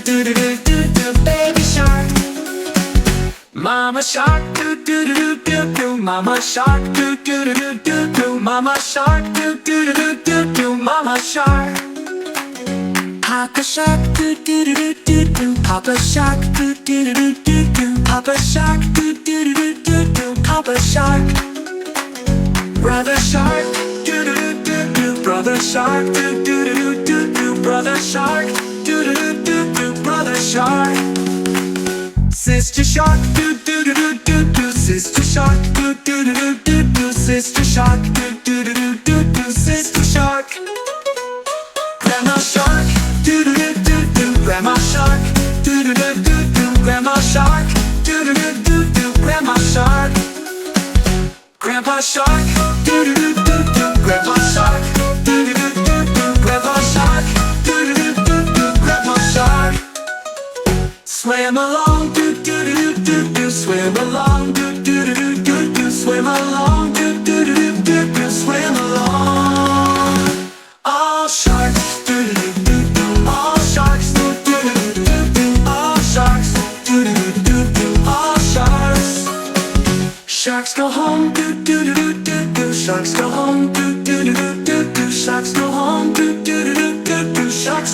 do do do do do. Baby shark. Mama shark, do do do do do do. Mama shark, do do do do do do. Mama shark, do do do do do do. Mama shark. Papa shark, do do do do do do. Papa shark, do do do do do do. Papa shark, do do do do do do. Papa shark. Brother shark, do do do do do. Brother shark, do do do do do. Brother shark, do do do do do. Brother shark. Sister shark, do do do do do do. Sister shark, do do do do do do. Sister shark, do do do do do do. Sister shark. Grandma shark, do do do do do. Grandma shark, do do do do do. Grandma shark, do do do do do. Grandma shark. Grandpa shark, do do do do do. Grandpa shark, do do do do do. Grandpa shark, do do do do do. Grandma shark. Swim along, do do do do do. Swim along, do do do do do. Swim along, do do do do do. Swim along. All sharks, do do do do. All sharks, do do do do do. All sharks, do do do do. All sharks. Sharks go home, do do do do do. Sharks go home, do do do do do. Sharks go home, do do do do do. Sharks